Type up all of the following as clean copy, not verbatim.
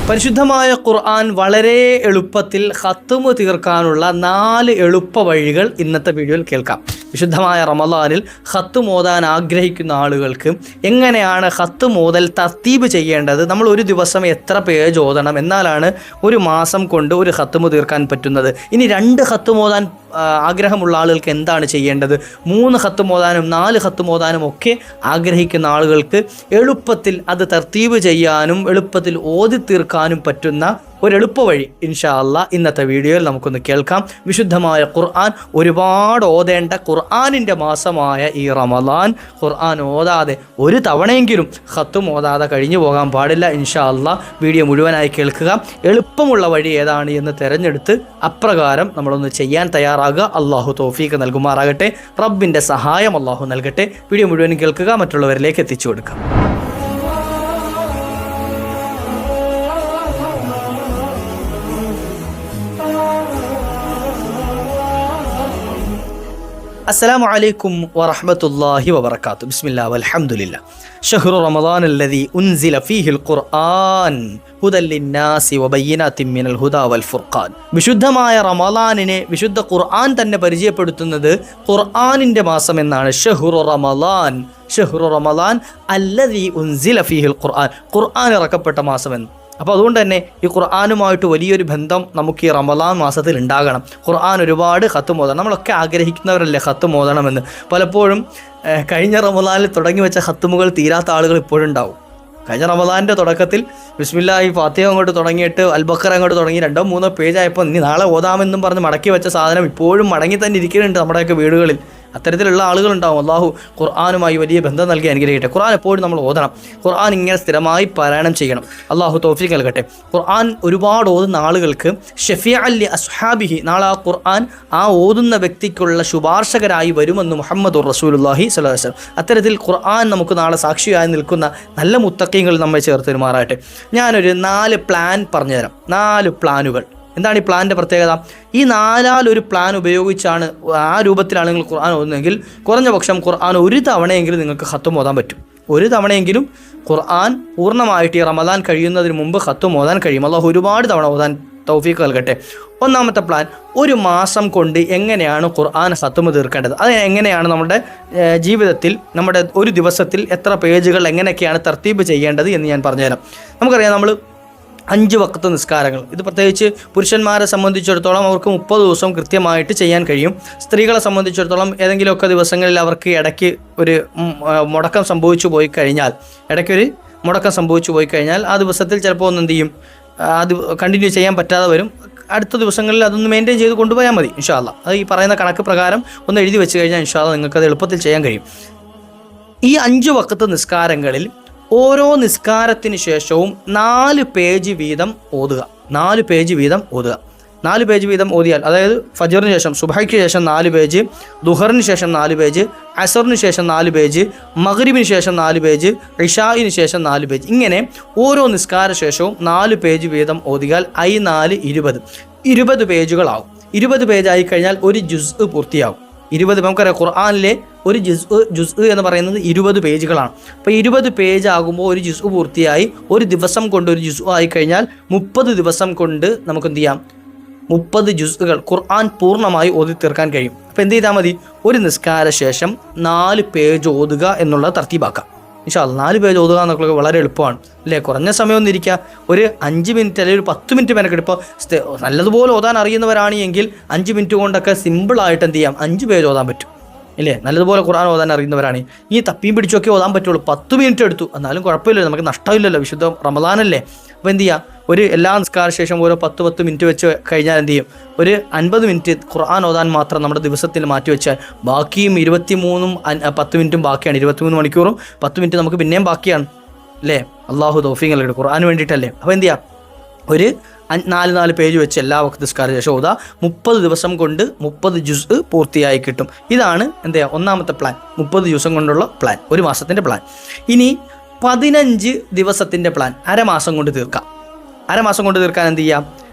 പരിശുദ്ധമായ ഖുർആൻ വളരെ എളുപ്പത്തിൽ ഖത്മ് തീർക്കാനുള്ള 4 എളുപ്പ വഴികൾ ഇന്നത്തെ വീഡിയോയിൽ കേൾക്കാം. വിശുദ്ധമായ റമളാനിൽ ഖത്മ് ഓതാൻ ആഗ്രഹിക്കുന്ന ആളുകൾക്ക് എങ്ങനെയാണ് ഖത്മ് ഓതൽ തർത്തീബ് ചെയ്യേണ്ടത്, നമ്മൾ ഒരു ദിവസം എത്ര പേജ് ഓതണം, എന്നാലാണ് ഒരു മാസം കൊണ്ട് ഒരു ഖത്മ് തീർക്കാൻ പറ്റുന്നത്. ഇനി 2 ഖത്മ് ഓതാൻ ആഗ്രഹമുള്ള ആളുകൾക്ക് എന്താണ് ചെയ്യേണ്ടത്, 3 ഖത്മ് ഓതാനും 4 ഖത്മ് ഓതാനും ഒക്കെ ആഗ്രഹിക്കുന്ന ആളുകൾക്ക് എളുപ്പത്തിൽ അത് തർത്തീബ് ചെയ്യാനും എളുപ്പത്തിൽ ഓതി തീർക്കാനും പറ്റുന്ന ഒരു എളുപ്പ വഴി ഇൻഷാ അല്ലാ ഇന്നത്തെ വീഡിയോയിൽ നമുക്കൊന്ന് കേൾക്കാം. വിശുദ്ധമായ ഖുർആൻ ഒരുപാട് ഓതേണ്ട ഖുർആനിൻ്റെ മാസമായ ഈ റമളാൻ ഖുർആൻ ഓതാതെ ഒരു തവണയെങ്കിലും ഖത്മ് ഓതാതെ കഴിഞ്ഞു പോകാൻ പാടില്ല. ഇൻഷാ അല്ലാ വീഡിയോ മുഴുവനായി കേൾക്കുക. എളുപ്പമുള്ള വഴി ഏതാണ് എന്ന് തിരഞ്ഞെടുത്ത് അപ്രകാരം നമ്മളൊന്ന് ചെയ്യാൻ തയ്യാറാകുക. അള്ളാഹു തൗഫീഖ് നൽകുമാറാകട്ടെ. റബ്ബിൻ്റെ സഹായം അള്ളാഹു നൽകട്ടെ. വീഡിയോ മുഴുവനും കേൾക്കുക, മറ്റുള്ളവരിലേക്ക് എത്തിച്ചു കൊടുക്കുക. السلام عليكم ورحمة الله وبركاته. بسم الله والحمد لله. شهر رمضان الذي أنزل فيه القرآن هدى للناس وبينات من الهدى والفرقان. വിശുദ്ധമായ റമളാനിനെ വിശുദ്ധ ഖുർആൻ തന്നെ പരിചയപ്പെടുത്തുന്നത് ഖുർആനിൻ്റെ മാസം എന്നാണ്. ഷഹ്റു റമളാൻ, ഷഹ്റു റമളാൻ അല്ലദീ ഉൻസില ഫീഹിൽ ഖുർആൻ, ഖുർആൻ ഇറക്കപ്പെട്ട മാസമെന്ന്. അപ്പോൾ അതുകൊണ്ട് തന്നെ ഈ ഖുർആനുമായിട്ട് വലിയൊരു ബന്ധം നമുക്ക് ഈ റമളാൻ മാസത്തിൽ ഉണ്ടാകണം. ഖുർആൻ ഒരുപാട് ഖത്മ് ഓതണം. നമ്മളൊക്കെ ആഗ്രഹിക്കുന്നവരല്ലേ ഖത്മ് ഓതണമെന്ന്. പലപ്പോഴും കഴിഞ്ഞ റമളാനിൽ തുടങ്ങി വെച്ച ഖത്മുകൾ തീരാത്ത ആളുകൾ ഇപ്പോഴും ഉണ്ടാവും. കഴിഞ്ഞ റമളാനിൻ്റെ തുടക്കത്തിൽ ബിസ്മില്ലാഹി ഫാത്തിഹ അങ്ങോട്ട് തുടങ്ങിയിട്ട് അൽബഖറ അങ്ങോട്ട് തുടങ്ങി 2-3 പേജായപ്പോൾ ഇനി നാളെ ഓതാമെന്നും പറഞ്ഞ് മടക്കി വെച്ച സാധനം ഇപ്പോഴും മടങ്ങി തന്നെ ഇരിക്കുന്നുണ്ട് നമ്മുടെയൊക്കെ വീടുകളിൽ. അത്തരത്തിലുള്ള ആളുകളുണ്ടാവും. അള്ളാഹു ഖുർആനുമായി വലിയ ബന്ധം നൽകി അനുഗ്രഹിക്കട്ടെ. ഖുർആൻ എപ്പോഴും നമ്മൾ ഓതണം. ഖുർആൻ ഇങ്ങനെ സ്ഥിരമായി പാരായണം ചെയ്യണം. അള്ളാഹു തൗഫീഖ് നൽകട്ടെ. ഖുർആൻ ഒരുപാട് ഓതുന്ന ആളുകൾക്ക് ഷഫീഅൻ ലി അസ്ഹാബിഹി, നാളെ ആ ഖുർആൻ ആ ഓതുന്ന വ്യക്തിക്കുള്ള ശുപാർശകരായി വരുമെന്ന് മുഹമ്മദുർ റസൂലുള്ളാഹി സ്വല്ലല്ലാഹു അലൈഹി വസല്ലം. അത്തരത്തിൽ ഖുർആൻ നമുക്ക് നാളെ സാക്ഷിയായി നിൽക്കുന്ന നല്ല മുത്തഖീങ്ങൾ നമ്മെ ചേർത്ത് പെരുമാറാകട്ടെ. ഞാനൊരു 4 പ്ലാൻ പറഞ്ഞുതരാം. 4 പ്ലാനുകൾ. എന്താണ് ഈ പ്ലാനിൻ്റെ പ്രത്യേകത? ഈ 4 പ്ലാൻ ഉപയോഗിച്ചാണ് ആ രൂപത്തിലാണ് നിങ്ങൾ ഖുർആൻ ഓതുന്നതെങ്കിൽ കുറഞ്ഞ പക്ഷം ഖുർആൻ ഒരു തവണയെങ്കിലും നിങ്ങൾക്ക് ഖത്മ് ഓതാൻ പറ്റും. ഒരു തവണയെങ്കിലും ഖുർആൻ പൂർണ്ണമായിട്ട് ഈ റമളാൻ കഴിയുന്നതിന് മുമ്പ് ഖത്മ് ഓതാൻ കഴിയും. അല്ലാഹു ഒരുപാട് തവണ ഓതാൻ തൗഫീഖ് നൽകട്ടെ. ഒന്നാമത്തെ പ്ലാൻ, ഒരു മാസം കൊണ്ട് എങ്ങനെയാണ് ഖുർആൻ ഖത്മ് തീർക്കേണ്ടത്, അത് എങ്ങനെയാണ് നമ്മുടെ ജീവിതത്തിൽ നമ്മുടെ ഒരു ദിവസത്തിൽ എത്ര പേജുകൾ എങ്ങനെയൊക്കെയാണ് തർത്തീബ് ചെയ്യേണ്ടത് എന്ന് ഞാൻ പറഞ്ഞുതരാം. നമുക്കറിയാം, നമ്മൾ 5 വഖ്ത് നിസ്കാരങ്ങൾ, ഇത് പ്രത്യേകിച്ച് പുരുഷന്മാരെ സംബന്ധിച്ചിടത്തോളം അവർക്ക് 30 ദിവസം കൃത്യമായിട്ട് ചെയ്യാൻ കഴിയും. സ്ത്രീകളെ സംബന്ധിച്ചിടത്തോളം ഏതെങ്കിലുമൊക്കെ ദിവസങ്ങളിൽ അവർക്ക് ഇടയ്ക്ക് ഒരു മുടക്കം സംഭവിച്ചു പോയി കഴിഞ്ഞാൽ ആ ദിവസത്തിൽ ചിലപ്പോൾ എന്ത് ചെയ്യും, അത് കണ്ടിന്യൂ ചെയ്യാൻ പറ്റാതെ വരും. അടുത്ത ദിവസങ്ങളിൽ അതൊന്ന് മെയിൻറ്റെയിൻ ചെയ്ത് കൊണ്ടുപോയാൽ മതി ഇൻഷാ അല്ലാ. അത് ഈ പറയുന്ന കണക്ക് പ്രകാരം ഒന്ന് എഴുതി വെച്ച് കഴിഞ്ഞാൽ ഇൻഷാ അല്ലാ നിങ്ങൾക്കത് എളുപ്പത്തിൽ ചെയ്യാൻ കഴിയും. ഈ 5 വഖ്ത് നിസ്കാരങ്ങളിൽ ഓരോ നിസ്കാരത്തിന് ശേഷവും 4 പേജ് വീതം ഓതുക. 4 പേജ് വീതം ഓതുക. 4 പേജ് വീതം ഓതിയാൽ, അതായത് ഫജറിന് ശേഷം, സുബഹയ്ക്ക് ശേഷം 4 പേജ്, ദുഹറിന് ശേഷം 4 പേജ്, അസറിന് ശേഷം 4 പേജ്, മഗ്രിബിന് ശേഷം 4 പേജ്, ഇശാഇന് ശേഷം 4 പേജ്, ഇങ്ങനെ ഓരോ നിസ്കാര ശേഷവും 4 പേജ് വീതം ഓതിയാൽ 4 20 പേജുകളാവും. 20 പേജായി കഴിഞ്ഞാൽ ഒരു ജുസ് പൂർത്തിയാവും. 20 നമുക്കറിയാം, ഖുർആനിലെ ഒരു ജുസ് എന്ന് പറയുന്നത് 20 പേജുകളാണ്. അപ്പോൾ 20 പേജ് ആകുമ്പോൾ ഒരു ജുസ് പൂർത്തിയായി. ഒരു ദിവസം കൊണ്ട് ഒരു ജുസ് ആയി കഴിഞ്ഞാൽ 30 ദിവസം കൊണ്ട് നമുക്ക് എന്ത് ചെയ്യാം, 30 ജുസുകൾ ഖുർആൻ പൂർണ്ണമായി ഓതി തീർക്കാൻ കഴിയും. അപ്പോൾ എന്ത് ചെയ്താൽ മതി, ഒരു നിസ്കാര ശേഷം 4 പേജ് ഓതുക എന്നുള്ള തർത്തീബാക്കാം. ഇൻഷാ അല്ലാ 4 പേജ് ഓതുക എന്നൊക്കെ വളരെ എളുപ്പമാണ് അല്ലേ. കുറഞ്ഞ സമയമൊന്നും ഇരിക്കുക, ഒരു 5 മിനിറ്റ് അല്ലെങ്കിൽ ഒരു 10 മിനിറ്റ് മെനക്കെടും. ഇപ്പോൾ നല്ലതുപോലെ ഓതാൻ അറിയുന്നവരാണ് എങ്കിൽ 5 മിനിറ്റ് കൊണ്ടൊക്കെ സിമ്പിളായിട്ട് എന്ത് ചെയ്യാം, 5 പേജ് ഓതാൻ പറ്റും ഇല്ലേ. നല്ലതുപോലെ ഖുർആൻ ഓതാൻ അറിയുന്നവരാണ് ഈ തപ്പിയും പിടിച്ചൊക്കെ ഓതാൻ പറ്റുള്ളൂ. 10 മിനിറ്റ് എടുത്തു എന്നാലും കുഴപ്പമില്ലല്ലോ, നമുക്ക് നഷ്ടമില്ലല്ലോ, വിശുദ്ധ റമളാനല്ലേ. അപ്പോൾ എന്ത് ചെയ്യുക, ഒരു എല്ലാ നിസ്കാര ശേഷം ഓരോ 10 മിനിറ്റ് വെച്ച് കഴിഞ്ഞാൽ എന്ത് ചെയ്യും, ഒരു 50 മിനിറ്റ് ഖുർആൻ ഓതാൻ മാത്രം നമ്മുടെ ദിവസത്തിൽ മാറ്റി വെച്ചാൽ ബാക്കിയും 23ഉം 10 മിനിറ്റും ബാക്കിയാണ്. 23 മണിക്കൂറും 10 മിനിറ്റ് നമുക്ക് പിന്നെയും ബാക്കിയാണ് അല്ലേ. അള്ളാഹു തൗഫീഖ് നൽകട്ടെ. ഖുർആന് വേണ്ടിയിട്ടല്ലേ. അപ്പോൾ എന്ത് ചെയ്യാം, ഒരു 4 പേജ് വെച്ച് എല്ലാ വഖ്ത് നിസ്കാര ശേഷം ഓതാ. 30 ദിവസം കൊണ്ട് 30 ജുസ് പൂർത്തിയായി കിട്ടും. ഇതാണ് എന്ത് ചെയ്യുക, ഒന്നാമത്തെ പ്ലാൻ, 30 ദിവസം കൊണ്ടുള്ള പ്ലാൻ, ഒരു മാസത്തിൻ്റെ പ്ലാൻ. ഇനി 15 ദിവസത്തിൻ്റെ പ്ലാൻ, അരമാസം കൊണ്ട് തീർക്കാം. അരമാസം കൊണ്ട് തീർക്കാൻ എന്ത് ചെയ്യാം,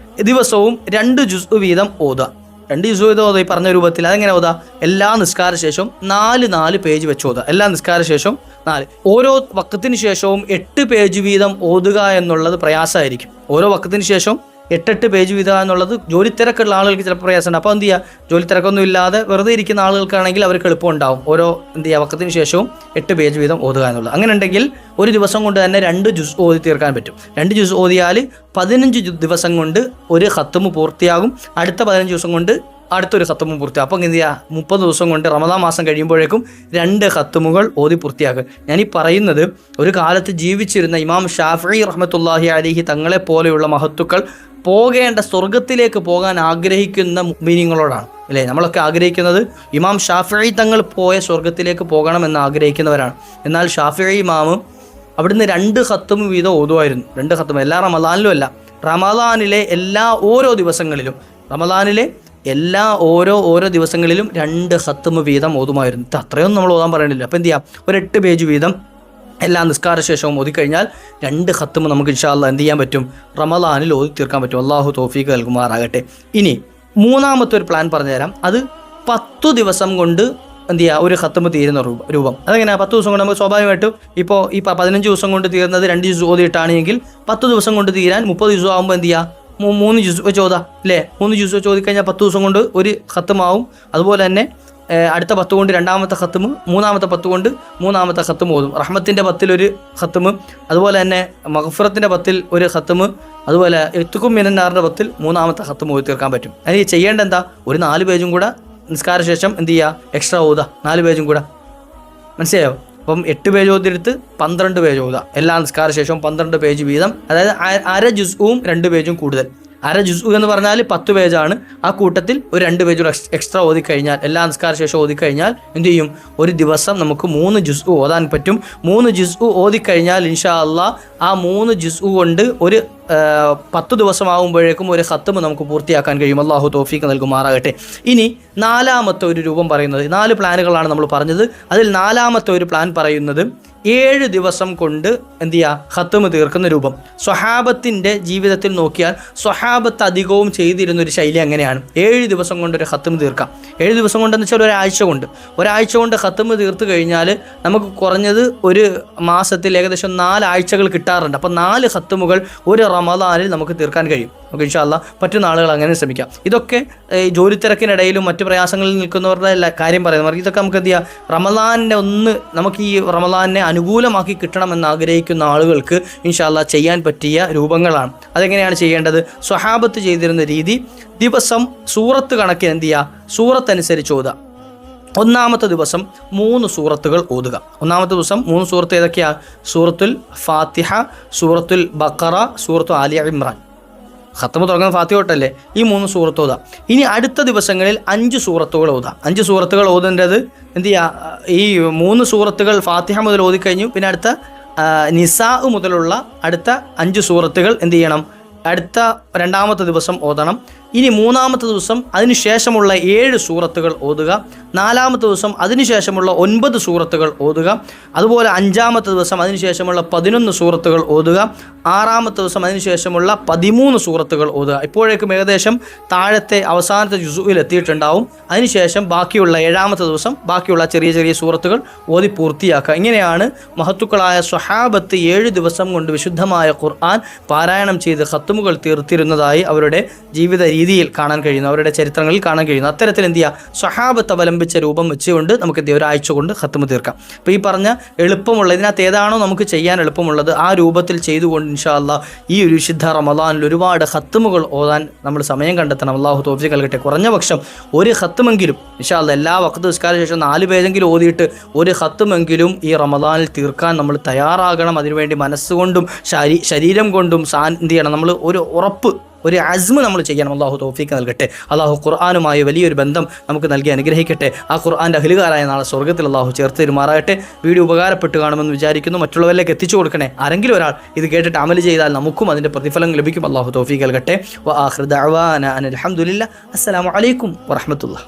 ദിവസവും 2 ജുസ് വീതം ഓതുക. 2 ജ്യൂസ് ഓതാ ഈ പറഞ്ഞ രൂപത്തിൽ. അതെങ്ങനെ ഓതാ? എല്ലാ നിസ്കാര ശേഷവും 4 പേജ് വെച്ച് ഓതാ. എല്ലാ നിസ്കാര ശേഷവും 4. ഓരോ വഖത്തിന് ശേഷവും 8 പേജ് വീതം ഓതുക എന്നുള്ളത് പ്രയാസമായിരിക്കും. ഓരോ വഖത്തിന് ശേഷവും 8 പേജ് വീതം എന്നുള്ളത് ജോലി തിരക്കുള്ള ആളുകൾക്ക് ചിലപ്പോൾ പ്രയാസമുണ്ട്. അപ്പോൾ എന്ത് ചെയ്യുക, ജോലി തിരക്കൊന്നും ഇല്ലാതെ വെറുതെ ഇരിക്കുന്ന ആളുകൾക്കാണെങ്കിൽ അവർക്ക് എളുപ്പം ഉണ്ടാവും. ഓരോ എന്ത് ചെയ്യുക, വഖത്തിന് ശേഷവും 8 പേജ് വീതം ഓതുക എന്നുള്ളത്. അങ്ങനെ ഉണ്ടെങ്കിൽ ഒരു ദിവസം കൊണ്ട് തന്നെ 2 ജുസ് ഓതി തീർക്കാൻ പറ്റും. 2 ജുസ് ഓതിയാൽ 15 ദിവസം കൊണ്ട് ഒരു ഖത്മ് പൂർത്തിയാകും. അടുത്ത 15 ദിവസം കൊണ്ട് അടുത്തൊരു ഖത്മ് പൂർത്തിയാകും. അപ്പോൾ എന്ത് ചെയ്യുക, 30 ദിവസം കൊണ്ട് റമദാൻ മാസം കഴിയുമ്പോഴേക്കും 2 ഖത്മുകൾ ഓതി പൂർത്തിയാക്കുക. ഞാനീ പറയുന്നത് ഒരു കാലത്ത് ജീവിച്ചിരുന്ന ഇമാം ഷാഫിഈ റഹ്മത്തുള്ളാഹി അലൈഹി തങ്ങളെ പോലെയുള്ള മഹത്തുക്കൾ പോകേണ്ട സ്വർഗത്തിലേക്ക് പോകാൻ ആഗ്രഹിക്കുന്ന മുഅ്മിനീങ്ങളോടാണ് അല്ലേ. നമ്മളൊക്കെ ആഗ്രഹിക്കുന്നത് ഇമാം ഷാഫിഈ തങ്ങൾ പോയ സ്വർഗത്തിലേക്ക് പോകണമെന്ന് ആഗ്രഹിക്കുന്നവരാണ്. എന്നാൽ ഷാഫിഈ ഇമാം അവിടുന്ന് 2 ഖത്മ് വീതം ഓതുമായിരുന്നു. 2 ഖത്മ്, എല്ലാ റമദാനിലും അല്ല, റമദാനിലെ ഓരോ ദിവസങ്ങളിലും, റമദാനിലെ ഓരോ ദിവസങ്ങളിലും 2 ഖത്മ് വീതം ഓതുമായിരുന്നു. അത്രയൊന്നും നമ്മൾ ഓതാൻ പറയണില്ല. അപ്പോൾ എന്ത് ചെയ്യാം, ഒരു 8 പേജ് വീതം എല്ലാ നിസ്കാര ശേഷവും ഓതിക്കഴിഞ്ഞാൽ 2 ഖത്മ് നമുക്ക് ഇൻഷാ അല്ലാഹ് എന്ത് ചെയ്യാൻ പറ്റും, റമദാനിൽ ഓതി തീർക്കാൻ പറ്റും. അള്ളാഹു തൗഫീഖ് നൽകുമാറാകട്ടെ. ഇനി മൂന്നാമത്തെ ഒരു പ്ലാൻ പറഞ്ഞുതരാം. അത് 10 ദിവസം കൊണ്ട് എന്ത് ചെയ്യുക, ഒരു ഖത്മ് തീരുന്ന രൂപം. അതെങ്ങനെയാണ്? 10 ദിവസം കൊണ്ട് നമുക്ക് സ്വാഭാവികമായിട്ടും ഇപ്പോൾ ഈ 15 ദിവസം കൊണ്ട് തീർന്നത് 2 ജ്യൂസ് ഓതിയിട്ടാണെങ്കിൽ 10 ദിവസം കൊണ്ട് തീരാൻ 30 ദിവസം ആകുമ്പോൾ എന്ത് ചെയ്യുക, 3 ജ്യൂസ് വെച്ച് ഓതാ അല്ലേ. 3 ജ്യൂസ് വെച്ച് ഓതിക്കഴിഞ്ഞാൽ 10 ദിവസം കൊണ്ട് ഒരു ഖത്മാവും. അതുപോലെ തന്നെ അടുത്ത 10 കൊണ്ട് 2ാമത്തെ ഖത്മ്, 3ാമത്തെ 10 കൊണ്ട് 3ാമത്തെ ഖത്മ് ഓതും. റഹ്മത്തിൻ്റെ 10 ഒരു ഖത്മ്, അതുപോലെ തന്നെ മഗ്ഫിറത്തിൻ്റെ 10 ഒരു ഖത്മ്, അതുപോലെ ഇത്കും മിനന്നാറിൻ്റെ 10 3ാമത്തെ ഖത്മ് ഓതി തീർക്കാൻ പറ്റും. അതിന് ചെയ്യേണ്ട എന്താ, ഒരു 4 പേജും കൂടെ നിസ്കാര ശേഷം എന്ത് ചെയ്യുക, എക്സ്ട്രാ ഓതുക. 4 പേജും കൂടെ, മനസ്സിലായോ? അപ്പം 8 പേജ് ഓതിയെടുത്ത് 12 പേജ് ഓതുക. എല്ലാ നിസ്കാര ശേഷവും 12 പേജ് വീതം. അതായത് അര ജുസ്ഉം 2 പേജും കൂടുതൽ. അര ജുസ്ഉ എന്ന് പറഞ്ഞാൽ 10 പേജാണ്. ആ കൂട്ടത്തിൽ ഒരു 2 പേജ് എക്സ്ട്രാ ഓതിക്കഴിഞ്ഞാൽ, എല്ലാ നിസ്കാര ശേഷം ഓതിക്കഴിഞ്ഞാൽ എന്ത് ചെയ്യും, ഒരു ദിവസം നമുക്ക് 3 ജുസ്ഉ ഓതാൻ പറ്റും. 3 ജുസ്ഉ ഓതിക്കഴിഞ്ഞാൽ ഇൻഷാ അല്ലാഹ് ആ 3 ജുസ്ഉ കൊണ്ട് ഒരു 10 ദിവസമാകുമ്പോഴേക്കും ഒരു ഖത്മ് നമുക്ക് പൂർത്തിയാക്കാൻ കഴിയും. അള്ളാഹു തൗഫീഖ് നൽകുമാറാകട്ടെ. ഇനി 4ാമത്തെ ഒരു രൂപം പറയുന്നത്, 4 പ്ലാനുകളാണ് നമ്മൾ പറഞ്ഞത്. അതിൽ 4ാമത്തെ ഒരു പ്ലാൻ പറയുന്നത് 7 ദിവസം കൊണ്ട് എന്ത് ചെയ്യുക, ഖത്മ് തീർക്കുന്ന രൂപം. സ്വഹാബത്തിൻ്റെ ജീവിതത്തിൽ നോക്കിയാൽ സ്വഹാബത്ത് അധികവും ചെയ്തിരുന്നൊരു ശൈലി അങ്ങനെയാണ്. 7 ദിവസം കൊണ്ട് ഒരു ഖത്മ് തീർക്കാം. 7 ദിവസം കൊണ്ടെന്ന് വെച്ചാൽ ഒരാഴ്ച കൊണ്ട് ഖത്മ് തീർത്ത് കഴിഞ്ഞാൽ നമുക്ക് കുറഞ്ഞത് ഒരു മാസത്തിൽ ഏകദേശം 4 ആഴ്ചകൾ കിട്ടാറുണ്ട്. അപ്പോൾ 4 ഖത്മുകൾ ഒരു റമദാനിൽ നമുക്ക് തീർക്കാൻ കഴിയും. നമുക്ക് ഇൻഷാ അല്ലാഹ് പറ്റുന്ന ആളുകൾ അങ്ങനെ ശ്രമിക്കാം. ഇതൊക്കെ ജോലി തിരക്കിനിടയിലും മറ്റ് പ്രയാസങ്ങളിൽ നിൽക്കുന്നവരുടെ കാര്യം പറയുന്നത്. ഇതൊക്കെ നമുക്ക് എന്ത് ചെയ്യാം, നമുക്ക് ഈ റമദാനിനെ അനുകൂലമാക്കി കിട്ടണമെന്ന് ആഗ്രഹിക്കുന്ന ആളുകൾക്ക് ഇൻഷാ അല്ലാഹ് ചെയ്യാൻ പറ്റിയ രൂപങ്ങളാണ്. അതെങ്ങനെയാണ് ചെയ്യേണ്ടത്? സ്വഹാബത്ത് ചെയ്തിരുന്ന രീതി, ദിവസം സൂറത്ത് കണക്കിന് എന്ത് ചെയ്യുക, സൂറത്ത് അനുസരിച്ച് ഓതുക. 1ാമത്തെ ദിവസം 3 സൂറത്തുകൾ ഓതുക. 1ാമത്തെ ദിവസം 3 സൂറത്ത് ഏതൊക്കെയാണ്? സൂറത്തുൽ ഫാത്തിഹ, സൂറത്തുൽ ബഖറ, സൂറത്തു ആലി ഇമ്രാൻ. ഖത്മ് തുടങ്ങുന്ന ഫാത്തിഹ തൊട്ടല്ലേ. ഈ 3 സൂറത്ത് ഓതാം. ഇനി അടുത്ത ദിവസങ്ങളിൽ 5 സൂറത്തുകൾ ഓതാം. 5 സൂറത്തുകൾ ഓതേണ്ടത് എന്ത് ചെയ്യുക, ഈ 3 സൂറത്തുകൾ ഫാത്തിഹ മുതൽ ഓതിക്കഴിഞ്ഞു. പിന്നെ അടുത്ത നിസാ മുതലുള്ള അടുത്ത 5 സൂറത്തുകൾ എന്ത് ചെയ്യണം, അടുത്ത 2ാമത്തെ ദിവസം ഓതണം. ഇനി 3ാമത്തെ ദിവസം അതിനുശേഷമുള്ള 7 സൂറത്തുകൾ ഓതുക. 4ാമത്തെ ദിവസം അതിനുശേഷമുള്ള 9 സൂറത്തുകൾ ഓതുക. അതുപോലെ 5ാമത്തെ ദിവസം അതിനുശേഷമുള്ള 11 സൂറത്തുകൾ ഓതുക. 6ാമത്തെ ദിവസം അതിനുശേഷമുള്ള 13 സൂറത്തുകൾ ഓതുക. ഇപ്പോഴേക്കും ഏകദേശം താഴത്തെ അവസാനത്തെ ജുസുവിൽ എത്തിയിട്ടുണ്ടാവും. അതിനുശേഷം ബാക്കിയുള്ള 7ാമത്തെ ദിവസം ബാക്കിയുള്ള ചെറിയ ചെറിയ സൂറത്തുകൾ ഓതി പൂർത്തിയാക്കുക. ഇങ്ങനെയാണ് മഹത്തുക്കളായ സ്വഹാബത്ത് 7 ദിവസം കൊണ്ട് വിശുദ്ധമായ ഖുർആൻ പാരായണം ചെയ്ത് ഖത്മുകൾ തീർത്തിരുന്നതായി അവരുടെ ജീവിത രീതിയിൽ കാണാൻ കഴിയുന്നു, അവരുടെ ചരിത്രങ്ങളിൽ കാണാൻ കഴിയുന്നു. അത്തരത്തിൽ എന്ത് ചെയ്യുക, സ്വഹാബത്ത് അവലംബിച്ച രൂപം വെച്ചുകൊണ്ട് നമുക്ക് എന്ത് ചെയ്യുക, ഒരാഴ്ച കൊണ്ട് ഖത്മ് തീർക്കാം. അപ്പോൾ ഈ പറഞ്ഞ എളുപ്പമുള്ള, ഇതിനകത്ത് ഏതാണോ നമുക്ക് ചെയ്യാൻ എളുപ്പമുള്ളത് ആ രൂപത്തിൽ ചെയ്തുകൊണ്ട് ഇൻഷാ അല്ലാഹ് ഈ ഒരു വിശുദ്ധ റമദാനിൽ ഒരുപാട് ഖത്മുകൾ ഓതാൻ നമ്മൾ സമയം കണ്ടെത്തണം. അള്ളാഹു തൗഫീഖ് നൽകട്ടെ. കുറഞ്ഞ പക്ഷം ഒരു ഖത്മെങ്കിലും ഇൻഷാ അല്ലാഹ് എല്ലാ വഖ്ത് നിസ്കാര ശേഷം 4 പേജെങ്കിലും ഓതിയിട്ട് ഒരു ഖത്മെങ്കിലും ഈ റമദാനിൽ തീർക്കാൻ നമ്മൾ തയ്യാറാകണം. അതിനുവേണ്ടി മനസ്സുകൊണ്ടും ശരീരം കൊണ്ടും എന്ത് ചെയ്യണം, നമ്മൾ ഒരു ഉറപ്പ്, ഒരു അസ്മ നമ്മൾ ചെയ്യണം. അള്ളാഹു തൗഫീഖ് നൽകട്ടെ. അള്ളാഹു ഖുർആനുമായി വലിയൊരു ബന്ധം നമുക്ക് നൽകി അനുഗ്രഹിക്കട്ടെ. ആ ഖുർആൻ്റെ അഹ്ലുകാരായ നാളെ സ്വർഗ്ഗത്തിൽ അള്ളാഹു ചേർത്ത് തരുമാറാകട്ടെ. വീഡിയോ ഉപകാരപ്പെട്ട് കാണുമെന്ന് വിചാരിക്കുന്നു. മറ്റുള്ളവരിലേക്ക് എത്തിച്ചു കൊടുക്കണേ. ആരെങ്കിലും ഒരാൾ ഇത് കേട്ടിട്ട് അമൽ ചെയ്താൽ നമുക്കും അതിൻ്റെ പ്രതിഫലം ലഭിക്കും. അള്ളാഹു തൗഫീഖ് നൽകട്ടെ. വ ആഖിറു ദഅവാനാ അനിൽ ഹംദുലില്ലാഹ്. അസ്സലാമു അലൈക്കും വറഹ്മത്തുള്ളാഹി.